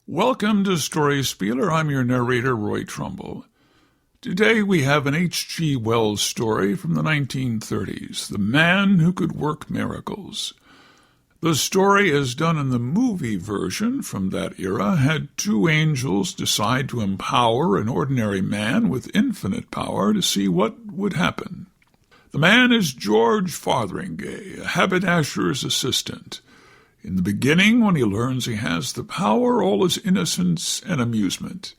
Welcome to Story Spieler. I'm your narrator, Roy Trumbull. Today we have an H.G. Wells story from the 1930s, The Man Who Could Work Miracles. The story, as done in the movie version from that era, had two angels decide to empower an ordinary man with infinite power to see what would happen. The man is George Fotheringay, a haberdasher's assistant. In the beginning, when he learns he has the power, all is innocence and amusement.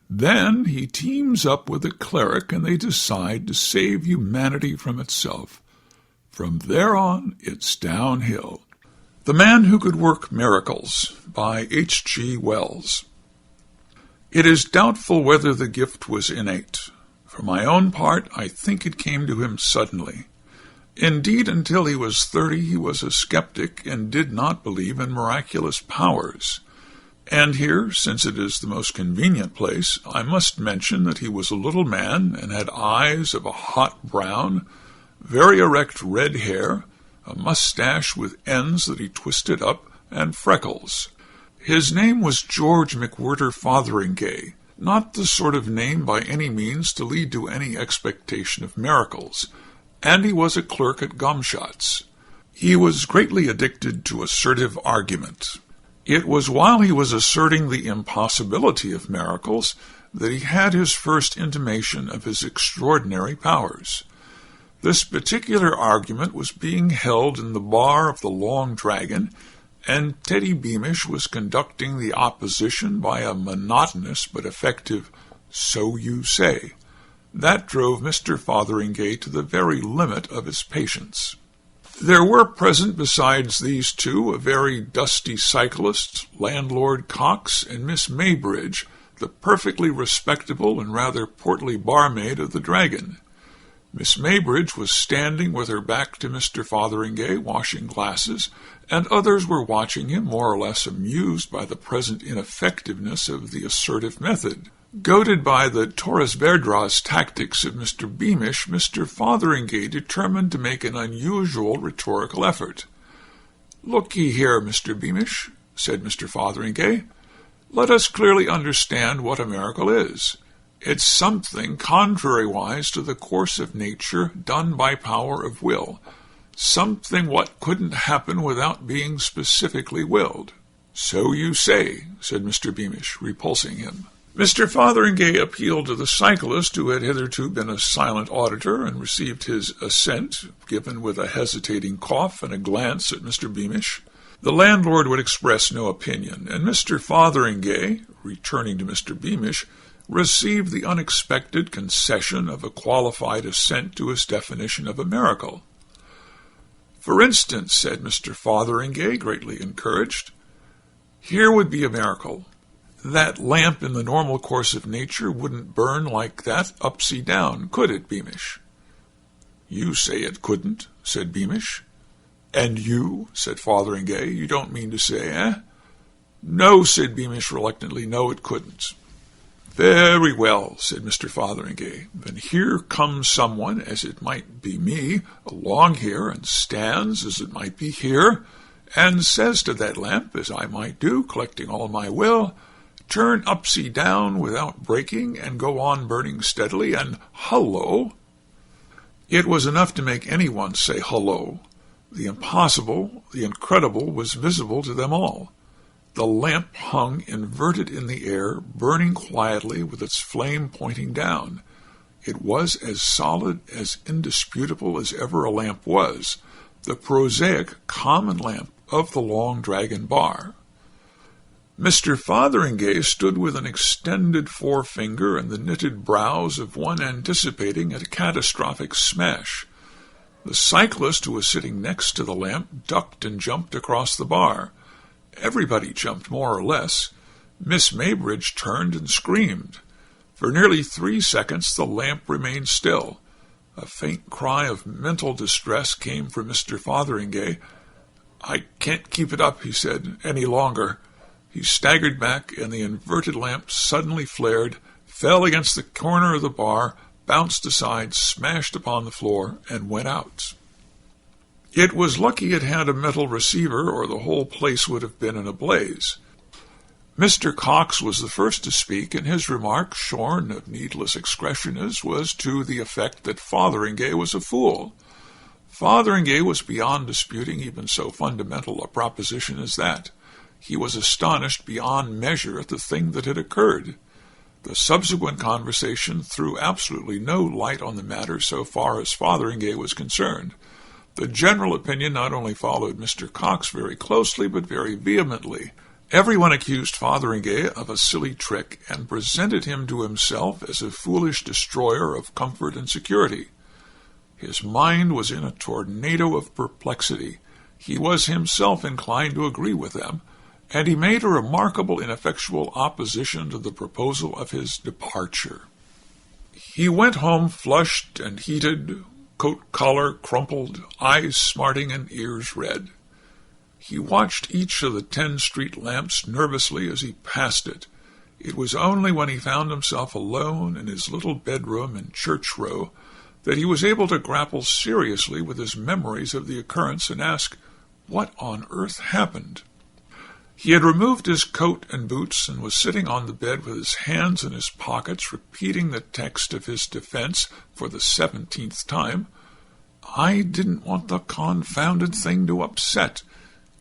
Then he teams up with a cleric and they decide to save humanity from itself. From there on, it's downhill. The Man Who Could Work Miracles by H.G. Wells. It is doubtful whether the gift was innate. For my own part, I think it came to him suddenly. Indeed, until he was 30, he was a skeptic and did not believe in miraculous powers. And here, since it is the most convenient place, I must mention that he was a little man and had eyes of a hot brown, very erect red hair, a mustache with ends that he twisted up, and freckles. His name was George McWhirter Fotheringay, not the sort of name by any means to lead to any expectation of miracles, and he was a clerk at Gumshots. He was greatly addicted to assertive argument. It was while he was asserting the impossibility of miracles that he had his first intimation of his extraordinary powers. This particular argument was being held in the bar of the Long Dragon, and Teddy Beamish was conducting the opposition by a monotonous but effective "so you say." That drove Mr. Fotheringay to the very limit of his patience. There were present besides these two a very dusty cyclist, landlord Cox, and Miss Maybridge, the perfectly respectable and rather portly barmaid of the Dragon. Miss Maybridge was standing with her back to Mr. Fotheringay, washing glasses, and others were watching him, more or less amused by the present ineffectiveness of the assertive method. Goaded by the Torres Vedras tactics of Mr. Beamish, Mr. Fotheringay determined to make an unusual rhetorical effort. "Look ye here, Mr. Beamish," said Mr. Fotheringay. "Let us clearly understand what a miracle is. It's something contrariwise to the course of nature done by power of will, something what couldn't happen without being specifically willed." "So you say," said Mr. Beamish, repulsing him. Mr. Fotheringay appealed to the cyclist, who had hitherto been a silent auditor, and received his assent, given with a hesitating cough and a glance at Mr. Beamish. The landlord would express no opinion, and Mr. Fotheringay, returning to Mr. Beamish, received the unexpected concession of a qualified assent to his definition of a miracle. "For instance," said Mr. Fotheringay, greatly encouraged, "here would be a miracle. That lamp in the normal course of nature wouldn't burn like that upsy down, could it, Beamish?" "You say it couldn't," said Beamish. "And you," said Fotheringay, "you don't mean to say, eh?" "No," said Beamish reluctantly, "no, it couldn't." "Very well," said Mr. Fotheringay. "Then here comes someone, as it might be me, along here, and stands, as it might be here, and says to that lamp, as I might do, collecting all my will, 'Turn upsy down without breaking, and go on burning steadily,' and hullo!" It was enough to make anyone say hullo. The impossible, the incredible, was visible to them all. The lamp hung inverted in the air, burning quietly with its flame pointing down. It was as solid, as indisputable as ever a lamp was, the prosaic, common lamp of the Long Dragon bar. Mr. Fotheringay stood with an extended forefinger and the knitted brows of one anticipating a catastrophic smash. The cyclist, who was sitting next to the lamp, ducked and jumped across the bar. Everybody jumped, more or less. Miss Maybridge turned and screamed. For nearly 3 seconds the lamp remained still. A faint cry of mental distress came from Mr. Fotheringay. "I can't keep it up," he said, "any longer." He staggered back, and the inverted lamp suddenly flared, fell against the corner of the bar, bounced aside, smashed upon the floor, and went out. It was lucky it had a metal receiver, or the whole place would have been in a blaze. Mr. Cox was the first to speak, and his remark, shorn of needless excrescence, was to the effect that Fotheringay was a fool. Fotheringay was beyond disputing even so fundamental a proposition as that. He was astonished beyond measure at the thing that had occurred. The subsequent conversation threw absolutely no light on the matter so far as Fotheringay was concerned. The general opinion not only followed Mr. Cox very closely, but very vehemently. Everyone accused Fotheringay of a silly trick and presented him to himself as a foolish destroyer of comfort and security. His mind was in a tornado of perplexity. He was himself inclined to agree with them, and he made a remarkable ineffectual opposition to the proposal of his departure. He went home flushed and heated, coat collar crumpled, eyes smarting and ears red. He watched each of the 10 street lamps nervously as he passed it. It was only when he found himself alone in his little bedroom in Church Row that he was able to grapple seriously with his memories of the occurrence and ask, what on earth happened? He had removed his coat and boots and was sitting on the bed with his hands in his pockets, repeating the text of his defense for the 17th time. I didn't want the confounded thing to upset,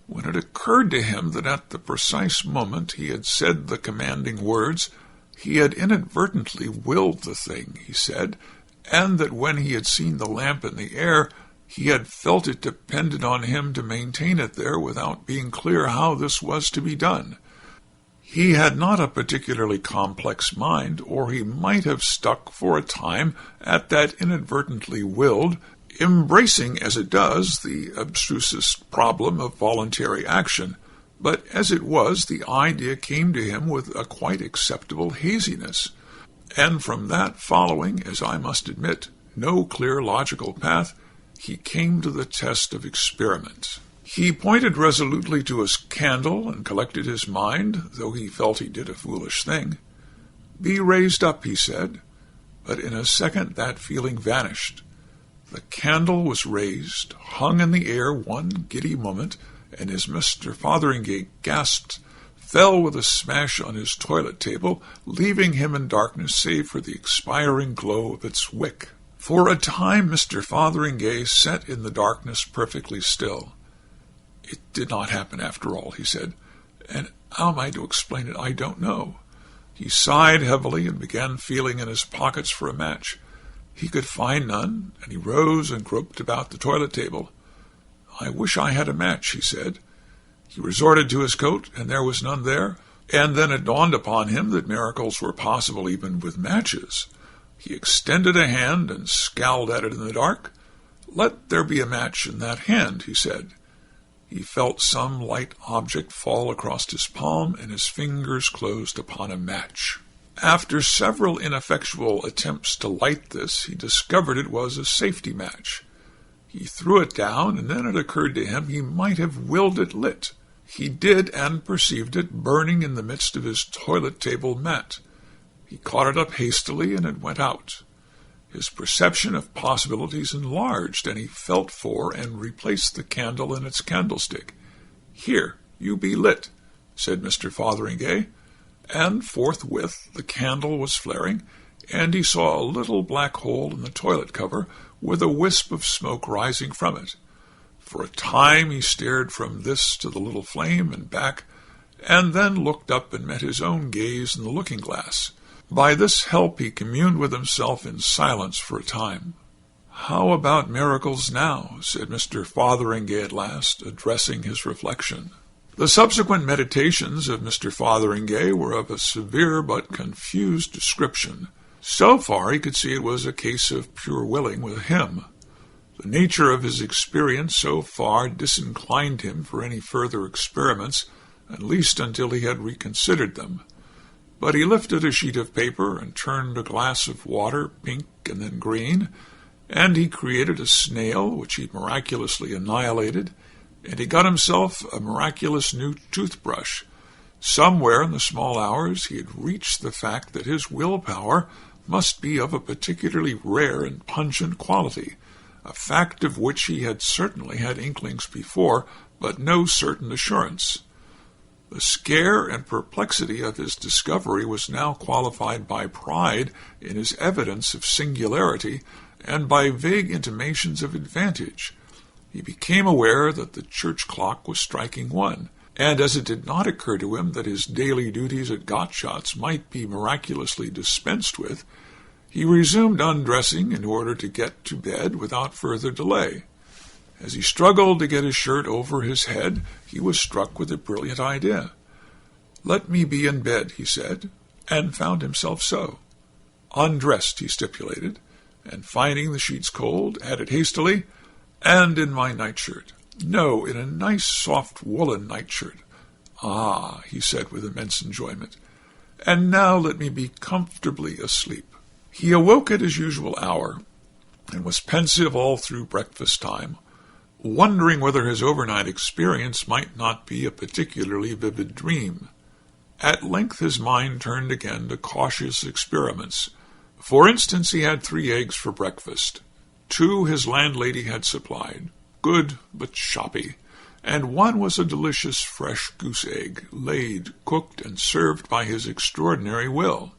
when it occurred to him that at the precise moment he had said the commanding words, he had inadvertently willed the thing, he said, and that when he had seen the lamp in the air, he had felt it depended on him to maintain it there without being clear how this was to be done. He had not a particularly complex mind, or he might have stuck for a time at that inadvertently willed, embracing as it does the abstrusest problem of voluntary action. But as it was, the idea came to him with a quite acceptable haziness, and from that following, as I must admit, no clear logical path, he came to the test of experiment. He pointed resolutely to his candle and collected his mind, though he felt he did a foolish thing. Be raised up, he said, but in a second that feeling vanished. The candle was raised, hung in the air one giddy moment, and as Mr. Fotheringay gasped, fell with a smash on his toilet table, leaving him in darkness save for the expiring glow of its wick. For a time Mr. Fotheringay sat in the darkness perfectly still. It did not happen after all, he said, and how am I to explain it, I don't know. He sighed heavily and began feeling in his pockets for a match. He could find none, and he rose and groped about the toilet table. I wish I had a match, he said. He resorted to his coat, and there was none there, and then it dawned upon him that miracles were possible even with matches. He extended a hand and scowled at it in the dark. Let there be a match in that hand, he said. He felt some light object fall across his palm, and his fingers closed upon a match. After several ineffectual attempts to light this, he discovered it was a safety match. He threw it down, and then it occurred to him he might have willed it lit. He did, and perceived it burning in the midst of his toilet-table mat. He caught it up hastily, and it went out. His perception of possibilities enlarged, and he felt for and replaced the candle in its candlestick. Here, you be lit, said Mr. Fotheringay, and forthwith the candle was flaring, and he saw a little black hole in the toilet cover with a wisp of smoke rising from it. For a time he stared from this to the little flame and back, and then looked up and met his own gaze in the looking-glass. By this help he communed with himself in silence for a time. How about miracles now? Said Mr. Fotheringay at last, addressing his reflection. The subsequent meditations of Mr. Fotheringay were of a severe but confused description. So far he could see it was a case of pure willing with him. The nature of his experience so far disinclined him for any further experiments, at least until he had reconsidered them. But he lifted a sheet of paper and turned a glass of water, pink and then green, and he created a snail, which he miraculously annihilated, and he got himself a miraculous new toothbrush. Somewhere in the small hours he had reached the fact that his willpower must be of a particularly rare and pungent quality, a fact of which he had certainly had inklings before, but no certain assurance. The scare and perplexity of his discovery was now qualified by pride in his evidence of singularity and by vague intimations of advantage. He became aware that the church clock was striking 1, and as it did not occur to him that his daily duties at Gottschalk's might be miraculously dispensed with, he resumed undressing in order to get to bed without further delay. As he struggled to get his shirt over his head, he was struck with a brilliant idea. "Let me be in bed," he said, and found himself so. "Undressed," he stipulated, and finding the sheets cold, added hastily, "and in my nightshirt. No, in a nice soft woolen nightshirt. Ah," he said with immense enjoyment, "and now let me be comfortably asleep." He awoke at his usual hour, and was pensive all through breakfast time, wondering whether his overnight experience might not be a particularly vivid dream. At length his mind turned again to cautious experiments. For instance, he had 3 eggs for breakfast. 2 his landlady had supplied, good but shoppy, and 1 was a delicious fresh goose egg, laid, cooked, and served by his extraordinary will.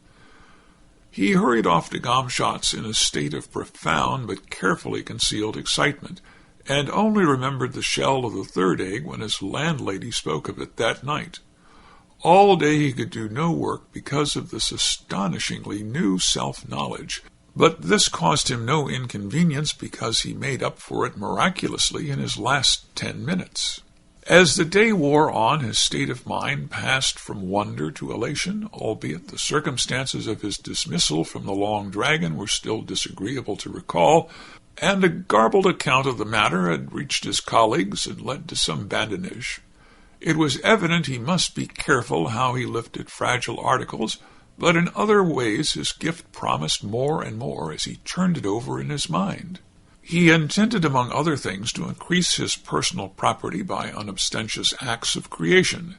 He hurried off to Gottschalk's in a state of profound but carefully concealed excitement, and only remembered the shell of the 3rd egg when his landlady spoke of it that night. All day he could do no work because of this astonishingly new self-knowledge, but this caused him no inconvenience because he made up for it miraculously in his last 10 minutes. As the day wore on, his state of mind passed from wonder to elation, albeit the circumstances of his dismissal from the Long Dragon were still disagreeable to recall, and a garbled account of the matter had reached his colleagues and led to some badinage. It was evident he must be careful how he lifted fragile articles, but in other ways his gift promised more and more as he turned it over in his mind. He intended, among other things, to increase his personal property by unobstentious acts of creation.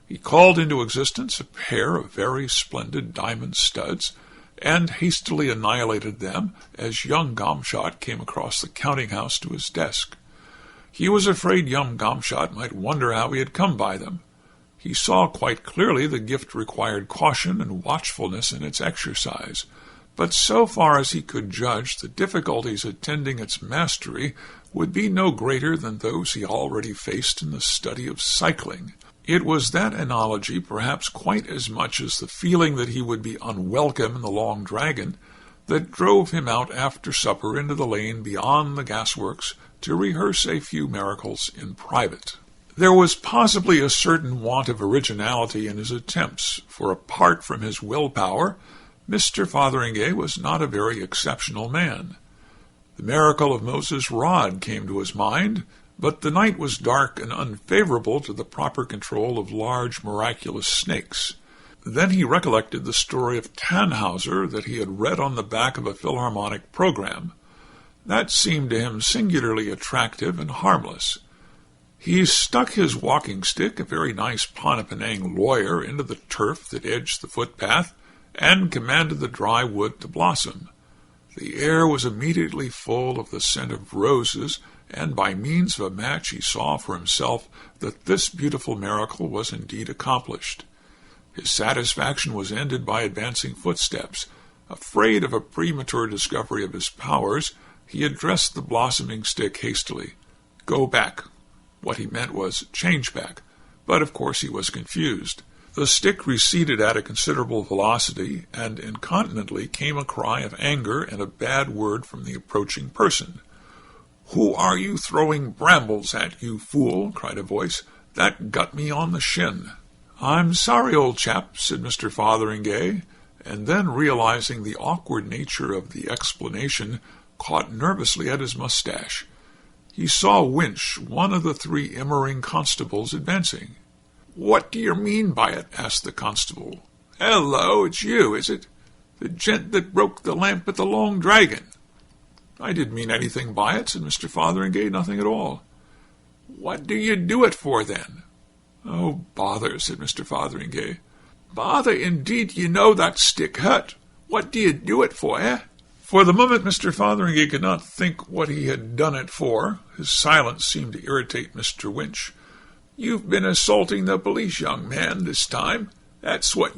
He called into existence a pair of very splendid diamond studs, and hastily annihilated them as young Gottschalk came across the counting-house to his desk. He was afraid young Gottschalk might wonder how he had come by them. He saw quite clearly the gift required caution and watchfulness in its exercise, but so far as he could judge, the difficulties attending its mastery would be no greater than those he already faced in the study of cycling. It was that analogy, perhaps quite as much as the feeling that he would be unwelcome in the Long Dragon, that drove him out after supper into the lane beyond the gasworks to rehearse a few miracles in private. There was possibly a certain want of originality in his attempts, for apart from his willpower, Mr. Fotheringay was not a very exceptional man. The miracle of Moses' rod came to his mind, but the night was dark and unfavorable to the proper control of large miraculous snakes. Then he recollected the story of Tannhauser that he had read on the back of a Philharmonic program. That seemed to him singularly attractive and harmless. He stuck his walking stick, a very nice Pontipenang lawyer, into the turf that edged the footpath, and commanded the dry wood to blossom. The air was immediately full of the scent of roses, and by means of a match he saw for himself that this beautiful miracle was indeed accomplished. His satisfaction was ended by advancing footsteps. Afraid of a premature discovery of his powers, he addressed the blossoming stick hastily. "Go back." What he meant was, "change back," but of course he was confused. The stick receded at a considerable velocity, and incontinently came a cry of anger and a bad word from the approaching person. "Who are you throwing brambles at, you fool?" cried a voice. "That got me on the shin." "I'm sorry, old chap," said Mr. Fotheringay, and then, realizing the awkward nature of the explanation, caught nervously at his mustache. He saw Winch, one of the 3 Immering constables, advancing. "What do you mean by it?" asked the constable. "Hello, it's you, is it? The gent that broke the lamp at the Long Dragon." "I didn't mean anything by it," said Mr. Fotheringay, "nothing at all." "What do you do it for, then?" "Oh, bother," said Mr. Fotheringay. "Bother, indeed, you know that stick hurt. What do you do it for, eh?" For the moment Mr. Fotheringay could not think what he had done it for. His silence seemed to irritate Mr. Winch. You've been assaulting the police, young man, this time. That's what